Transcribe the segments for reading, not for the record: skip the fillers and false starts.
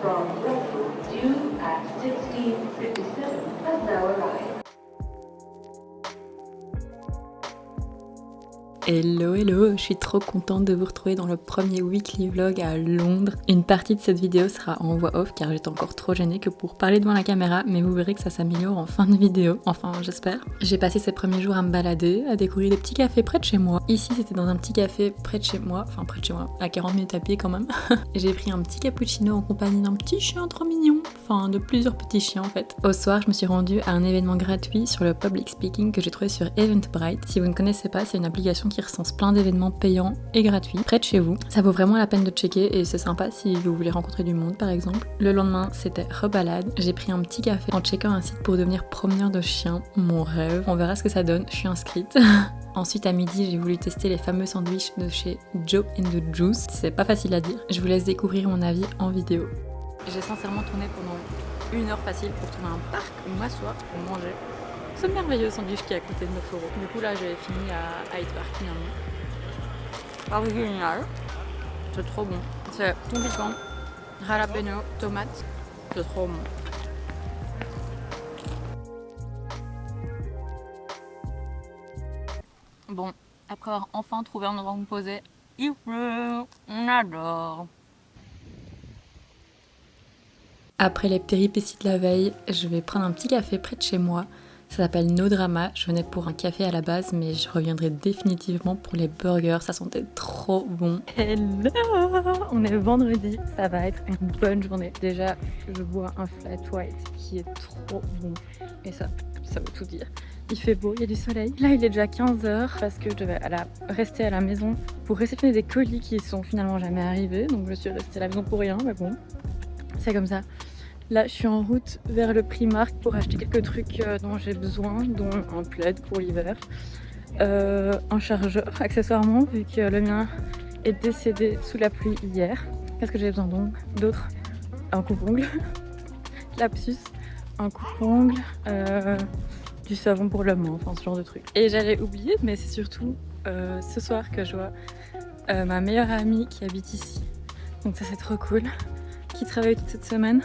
from Brentwood due at 16:57 has now arrived. Hello hello, je suis trop contente de vous retrouver dans le premier weekly vlog à Londres. Une partie de cette vidéo sera en voix off car j'étais encore trop gênée que pour parler devant la caméra, mais vous verrez que ça s'améliore en fin de vidéo, enfin j'espère. J'ai passé ces premiers jours à me balader, à découvrir des petits cafés près de chez moi. Ici c'était dans un petit café près de chez moi, à 40 minutes à pied quand même. J'ai pris un petit cappuccino en compagnie d'un petit chien trop mignon, enfin de plusieurs petits chiens en fait. Au soir je me suis rendue à un événement gratuit sur le public speaking que j'ai trouvé sur Eventbrite. Si vous ne connaissez pas, c'est une application qui recense plein d'événements payants et gratuits près de chez vous. Ça vaut vraiment la peine de checker et c'est sympa si vous voulez rencontrer du monde par exemple. Le lendemain c'était rebalade, j'ai pris un petit café en checkant un site pour devenir promeneur de chiens, mon rêve. On verra ce que ça donne, je suis inscrite. Ensuite à midi j'ai voulu tester les fameux sandwichs de chez Joe and the Juice. C'est pas facile à dire, je vous laisse découvrir mon avis en vidéo. J'ai sincèrement tourné pendant 1 heure facile pour trouver un parc où m'asseoir pour manger ce merveilleux sandwich qui est à côté de 9 €. Du coup là j'ai fini à Hyde Park finalement. Original, c'est trop bon. C'est thon piquant, jalapeno, tomate, c'est trop bon. Bon, après avoir enfin trouvé un endroit où me poser, il pleut, on adore. Après les péripéties de la veille, je vais prendre un petit café près de chez moi. Ça s'appelle No Drama. Je venais pour un café à la base, mais je reviendrai définitivement pour les burgers. Ça sentait trop bon. Hello! On est vendredi. Ça va être une bonne journée. Déjà, je bois un flat white qui est trop bon. Et ça veut tout dire. Il fait beau, il y a du soleil. Là, il est déjà 15 h parce que je devais rester à la maison pour réceptionner des colis qui sont finalement jamais arrivés. Donc, je suis restée à la maison pour rien, mais bon, c'est comme ça. Là, je suis en route vers le Primark pour acheter quelques trucs dont j'ai besoin, dont un plaid pour l'hiver, un chargeur accessoirement, vu que le mien est décédé sous la pluie hier. Qu'est-ce que j'ai besoin donc d'autre? Un coupe-ongle, lapsus, un coupe-ongle, du savon pour le main, enfin ce genre de trucs. Et j'allais oublier, mais c'est surtout ce soir que je vois ma meilleure amie qui habite ici. Donc ça c'est trop cool, qui travaille toute cette semaine.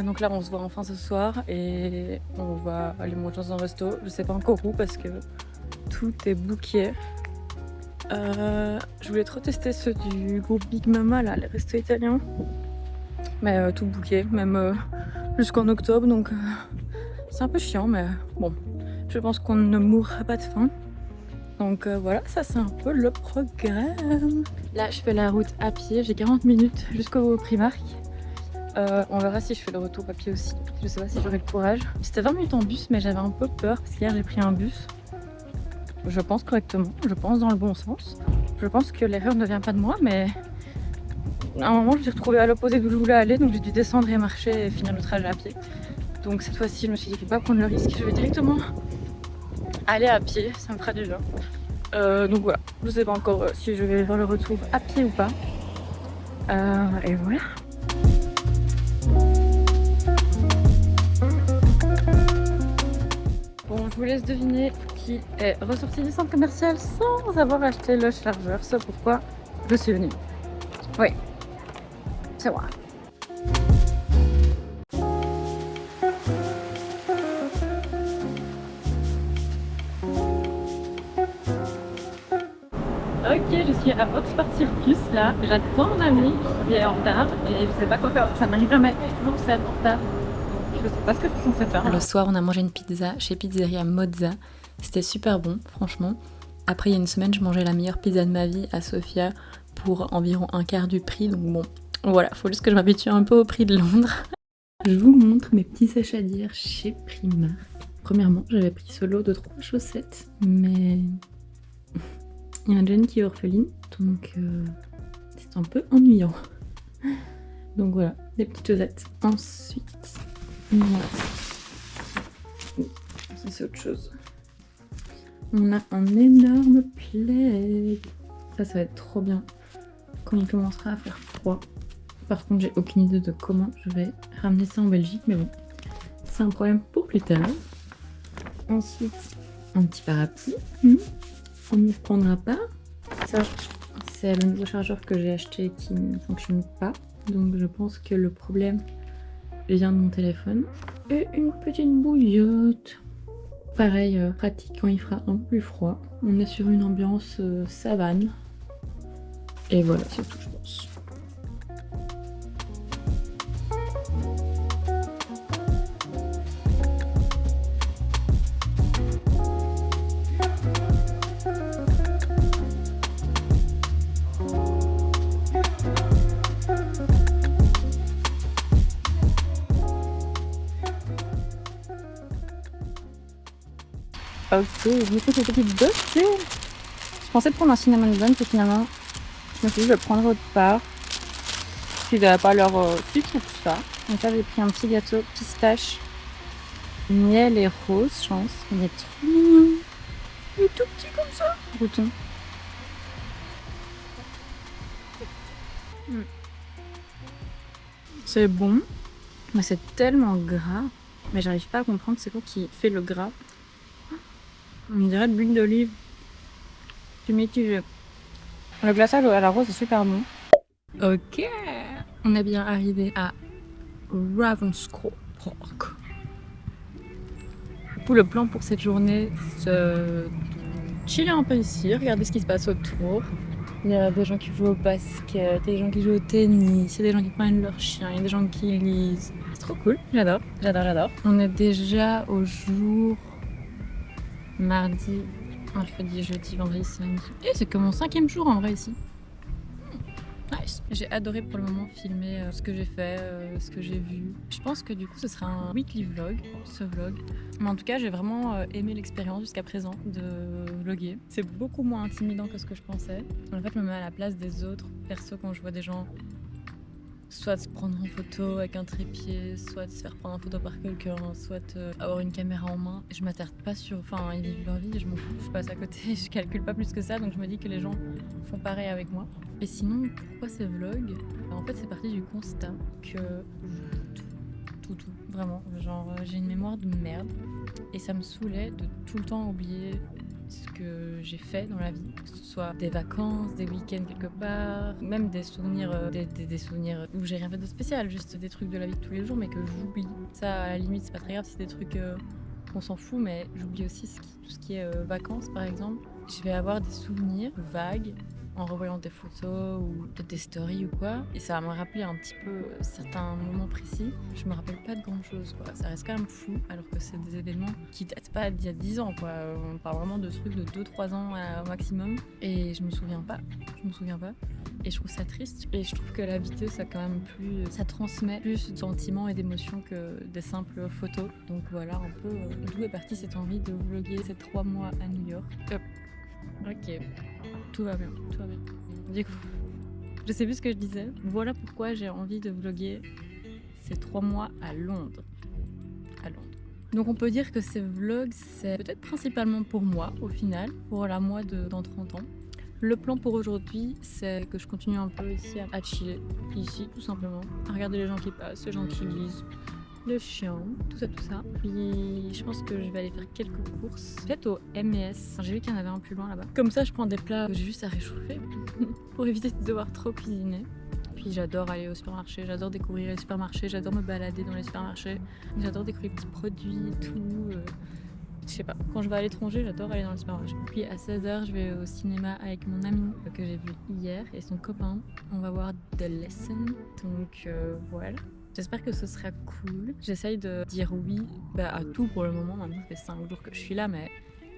Donc là on se voit enfin ce soir et on va aller manger dans un resto, je sais pas encore où parce que tout est booké. Je voulais trop tester ceux du groupe Big Mama là, les restos italiens, mais tout booké, même jusqu'en octobre, donc c'est un peu chiant, mais bon, je pense qu'on ne mourra pas de faim. Donc voilà, ça c'est un peu le programme. Là je fais la route à pied, j'ai 40 minutes jusqu'au Primark. On verra si je fais le retour à pied aussi. Je sais pas si j'aurai le courage. C'était 20 minutes en bus, mais j'avais un peu peur parce qu'hier j'ai pris un bus. Je pense correctement, je pense dans le bon sens. Je pense que l'erreur ne vient pas de moi, mais à un moment je me suis retrouvée à l'opposé d'où je voulais aller, donc j'ai dû descendre et marcher et finir le trajet à pied. Donc cette fois-ci, je me suis dit, je ne vais pas prendre le risque, je vais directement aller à pied, ça me fera du bien. Donc voilà, je sais pas encore si je vais faire le retour à pied ou pas. Et voilà. Bon, je vous laisse deviner qui est ressorti du centre commercial sans avoir acheté le chargeur. C'est pourquoi je suis venue. Oui, c'est moi. Ok, je suis à Oxford Circus là. J'attends mon ami qui est en retard et je sais pas quoi faire. Ça m'arrive jamais. Toujours c'est en retard. Je sais pas ce que je suis censée faire. Le soir, on a mangé une pizza chez Pizzeria Mozza. C'était super bon, franchement. Après, il y a une semaine, je mangeais la meilleure pizza de ma vie à Sofia pour environ un quart du prix. Donc bon, voilà, faut juste que je m'habitue un peu au prix de Londres. Je vous montre mes petits sacs à dire chez Primark. Premièrement, j'avais pris ce lot de 3 chaussettes, mais il y a un Jen qui est orpheline, donc c'est un peu ennuyant. Donc voilà, des petites chaussettes. Ensuite, voilà. Ça c'est autre chose. On a un énorme plaid. Ça va être trop bien quand il commencera à faire froid. Par contre, j'ai aucune idée de comment je vais ramener ça en Belgique, mais bon, c'est un problème pour plus tard. Ensuite, un petit parapluie. On ne reprendra pas. Ça, c'est le nouveau chargeur que j'ai acheté qui ne fonctionne pas. Donc je pense que le problème vient de mon téléphone. Et une petite bouillotte. Pareil, pratique quand il fera un peu plus froid. On est sur une ambiance savane. Et voilà, c'est tout, je pense. Ok, du coup j'ai petite bossée. Je pensais prendre un cinnamon bun, et finalement je me suis dit je le prendrai autre part. Puis ça n'a pas l'air si fou que ça. Donc là j'ai pris un petit gâteau pistache, miel et rose, je pense. Il est trop mignon. Il est tout petit comme ça. Bouton. C'est bon, mais c'est tellement gras. Mais j'arrive pas à comprendre c'est quoi qui fait le gras. On dirait de l'huile d'olive. C'est mitigé. Le glaçage à la rose est super bon. Ok, on est bien arrivé à Ravenscourt Park. Du coup, le plan pour cette journée, c'est de chiller un peu ici, regarder ce qui se passe autour. Il y a des gens qui jouent au basket, des gens qui jouent au tennis, il y a des gens qui prennent leur chien, il y a des gens qui lisent. C'est trop cool, j'adore, j'adore, j'adore. On est déjà au jour mardi, mercredi, jeudi, vendredi, samedi. Et c'est que mon 5e jour en vrai ici. Nice. J'ai adoré pour le moment filmer ce que j'ai fait, ce que j'ai vu. Je pense que du coup ce sera un weekly vlog, ce vlog. Mais en tout cas j'ai vraiment aimé l'expérience jusqu'à présent de vlogger. C'est beaucoup moins intimidant que ce que je pensais. En fait je me mets à la place des autres perso quand je vois des gens soit se prendre en photo avec un trépied, soit se faire prendre en photo par quelqu'un, soit avoir une caméra en main. Je m'attarde pas sur... Enfin, ils vivent leur vie, je m'en fous, je passe à côté, je calcule pas plus que ça, donc je me dis que les gens font pareil avec moi. Et sinon, pourquoi ces vlogs? En fait, c'est parti du constat que tout, vraiment. Genre, j'ai une mémoire de merde et ça me saoulait de tout le temps oublier ce que j'ai fait dans la vie, que ce soit des vacances, des week-ends quelque part, même des souvenirs, des souvenirs où j'ai rien fait de spécial, juste des trucs de la vie de tous les jours, mais que j'oublie. Ça, à la limite, c'est pas très grave, c'est des trucs qu'on s'en fout, mais j'oublie aussi tout ce qui est vacances, par exemple. Je vais avoir des souvenirs vagues en revoyant des photos ou peut-être des stories ou quoi, et ça va me rappeler un petit peu certains moments précis. Je me rappelle pas de grand chose, quoi. Ça reste quand même fou, alors que c'est des événements qui datent pas d'il y a 10 ans, quoi. On parle vraiment de trucs de 2-3 ans au maximum, et je me souviens pas. Et je trouve ça triste, et je trouve que la vidéo ça quand même plus, ça transmet plus de sentiments et d'émotions que des simples photos. Donc voilà un peu d'où est partie cette envie de vlogger ces 3 mois à New York. Ok, tout va bien, tout va bien. Du coup, je sais plus ce que je disais. Voilà pourquoi j'ai envie de vlogger ces 3 mois à Londres. Donc on peut dire que ces vlogs, c'est peut-être principalement pour moi au final, pour la moi dans 30 ans. Le plan pour aujourd'hui, c'est que je continue un peu ici à chiller, ici tout simplement, à regarder les gens qui passent, les gens qui lisent, le chien, tout ça. Puis je pense que je vais aller faire quelques courses, peut-être au M&S. J'ai vu qu'il y en avait un plus loin là-bas. Comme ça, je prends des plats que j'ai juste à réchauffer pour éviter de devoir trop cuisiner. Puis j'adore aller au supermarché, j'adore découvrir les supermarchés, j'adore me balader dans les supermarchés, j'adore découvrir les petits produits et tout. Je sais pas, quand je vais à l'étranger, j'adore aller dans le supermarché. Puis à 16h, je vais au cinéma avec mon ami que j'ai vu hier et son copain. On va voir The Lesson, donc voilà. J'espère que ce sera cool. J'essaye de dire oui à tout pour le moment. Maintenant, ça fait 5 jours que je suis là, mais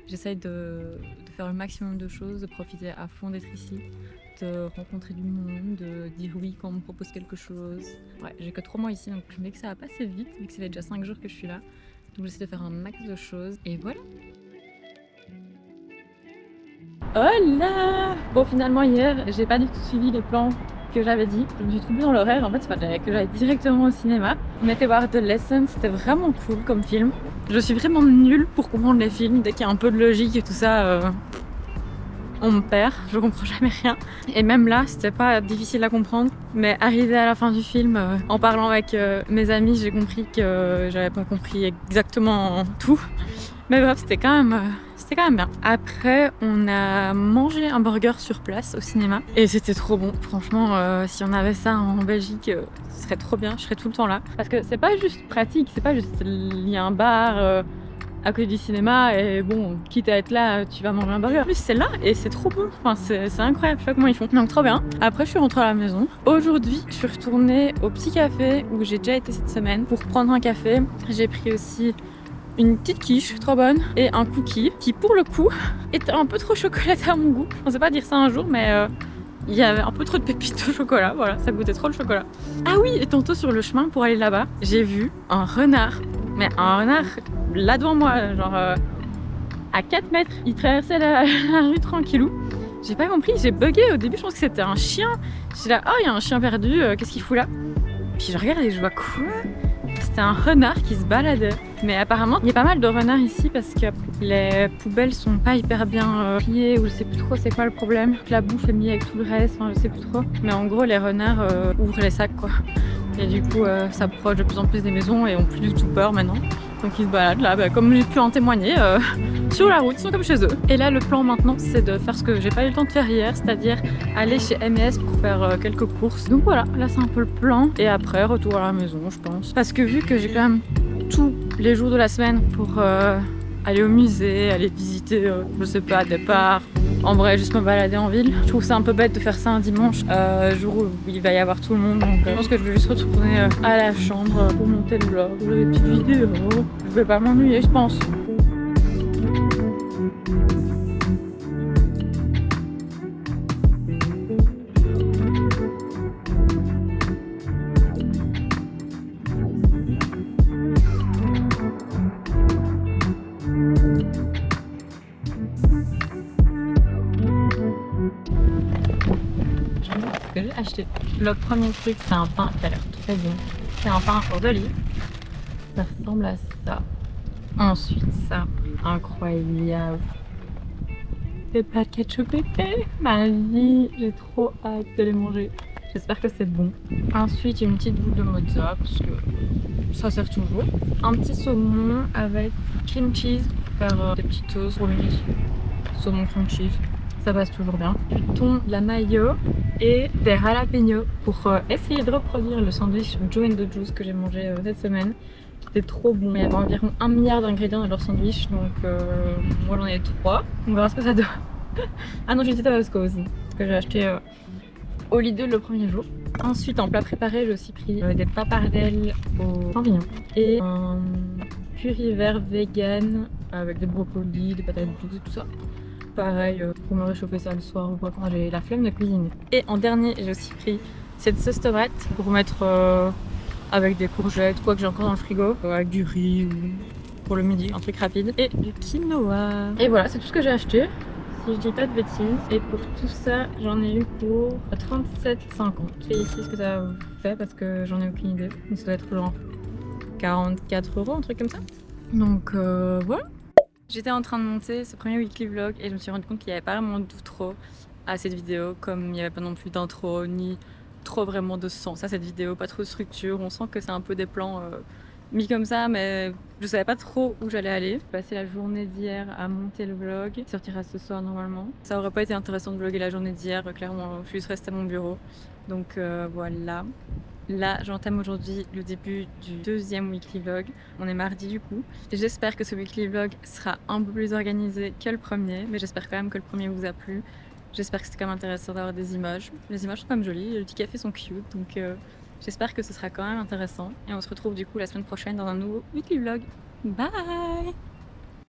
j'essaye de faire le maximum de choses, de profiter à fond d'être ici, de rencontrer du monde, de dire oui quand on me propose quelque chose. Ouais, j'ai que 3 mois ici, donc je me dis que ça va passer vite, vu que ça fait déjà 5 jours que je suis là. Donc j'essaie de faire un max de choses, et voilà. Hola! Bon, finalement hier, j'ai pas du tout suivi les plans que j'avais dit. Je me suis trompée dans l'horaire, en fait, il fallait que j'aille directement au cinéma. On était voir The Lesson, c'était vraiment cool comme film. Je suis vraiment nulle pour comprendre les films, dès qu'il y a un peu de logique et tout ça, on me perd, je comprends jamais rien. Et même là, c'était pas difficile à comprendre, mais arrivé à la fin du film, en parlant avec mes amis, j'ai compris que j'avais pas compris exactement tout. Mais bref, c'était quand même c'était quand même bien. Après, on a mangé un burger sur place au cinéma et c'était trop bon. Franchement, si on avait ça en Belgique, ce serait trop bien, je serais tout le temps là. Parce que c'est pas juste pratique, c'est pas juste il y a un bar à côté du cinéma et bon, quitte à être là, tu vas manger un burger. En plus, c'est là et c'est trop bon. Enfin, c'est incroyable, je sais pas comment ils font. Donc, trop bien. Après, je suis rentrée à la maison. Aujourd'hui, je suis retournée au petit café où j'ai déjà été cette semaine pour prendre un café. J'ai pris aussi une petite quiche trop bonne et un cookie qui, pour le coup, était un peu trop chocolaté à mon goût. Je pensais pas dire ça un jour, mais il y avait un peu trop de pépites au chocolat. Voilà, ça goûtait trop le chocolat. Ah oui, et tantôt sur le chemin pour aller là-bas, j'ai vu un renard. Mais un renard là devant moi, genre à 4 mètres, il traversait la rue tranquillou. J'ai pas compris, j'ai bugué au début, je pense que c'était un chien. J'étais là, oh il y a un chien perdu, qu'est-ce qu'il fout là? Puis je regarde et je vois quoi? C'était un renard qui se baladait. Mais apparemment, il y a pas mal de renards ici parce que les poubelles sont pas hyper bien triées ou je sais plus trop c'est quoi le problème. La bouffe est mise avec tout le reste, enfin je sais plus trop. Mais en gros, les renards ouvrent les sacs quoi. Et du coup, ça approche de plus en plus des maisons et ont plus du tout peur maintenant. Donc ils se baladent là, comme j'ai pu en témoigner, sur la route, ils sont comme chez eux. Et là, le plan maintenant, c'est de faire ce que j'ai pas eu le temps de faire hier, c'est-à-dire aller chez M&S pour faire quelques courses. Donc voilà, là c'est un peu le plan. Et après, retour à la maison, je pense. Parce que vu que j'ai quand même tous les jours de la semaine pour aller au musée, aller visiter, je sais pas, des parcs, en vrai, juste me balader en ville. Je trouve ça un peu bête de faire ça un dimanche, jour où il va y avoir tout le monde. Donc je pense que je vais juste retourner à la chambre pour monter le vlog, les petites vidéos. Je vais pas m'ennuyer, je pense. Que j'ai acheté. Le premier truc, c'est un pain qui a l'air très bon. C'est un pain hors de lit. Ça ressemble à ça. Ensuite, ça, incroyable. Des pâtes ketchup épais. Ma vie, j'ai trop hâte de les manger. J'espère que c'est bon. Ensuite, une petite boule de mozza parce que ça sert toujours. Un petit saumon avec cream cheese pour faire des petits toasts pour le midi. Saumon cream cheese. Ça passe toujours bien. Du thon, de la mayo et des jalapenos pour essayer de reproduire le sandwich Joe and the Juice que j'ai mangé cette semaine. C'était trop bon. Il y avait environ 1 milliard d'ingrédients dans leur sandwich, donc moi j'en ai 3. On verra ce que ça donne. Ah non, j'ai des tabasco aussi, que j'ai acheté au Lidl le premier jour. Ensuite, en plat préparé, j'ai aussi pris des papardelles au champignon et un curry vert vegan avec des brocolis, des patates douces et tout ça. Pareil, pour me réchauffer ça le soir ou quoi quand j'ai la flemme de cuisiner. Et en dernier, j'ai aussi pris cette sauce tomate pour mettre avec des courgettes, quoi que j'ai encore dans le frigo, avec du riz ou pour le midi, un truc rapide, et du quinoa. Et voilà, c'est tout ce que j'ai acheté, si je dis pas de bêtises. Et pour tout ça, j'en ai eu pour 37,50. Je fais ici ce que ça fait parce que j'en ai aucune idée. Donc ça doit être genre 44 €, un truc comme ça. Donc voilà. J'étais en train de monter ce premier weekly vlog et je me suis rendu compte qu'il n'y avait pas vraiment d'outro à cette vidéo, comme il n'y avait pas non plus d'intro ni trop vraiment de sens à cette vidéo, pas trop de structure. On sent que c'est un peu des plans mis comme ça, mais je savais pas trop où j'allais aller. J'ai passé la journée d'hier à monter le vlog, il sortira ce soir normalement. Ça aurait pas été intéressant de vlogger la journée d'hier, clairement, je suis juste restée à mon bureau. Donc voilà. Là, j'entame aujourd'hui le début du deuxième weekly vlog. On est mardi du coup. J'espère que ce weekly vlog sera un peu plus organisé que le premier, mais j'espère quand même que le premier vous a plu. J'espère que c'est quand même intéressant d'avoir des images. Les images sont quand même jolies, les petits cafés sont cute, donc j'espère que ce sera quand même intéressant. Et on se retrouve du coup la semaine prochaine dans un nouveau weekly vlog. Bye!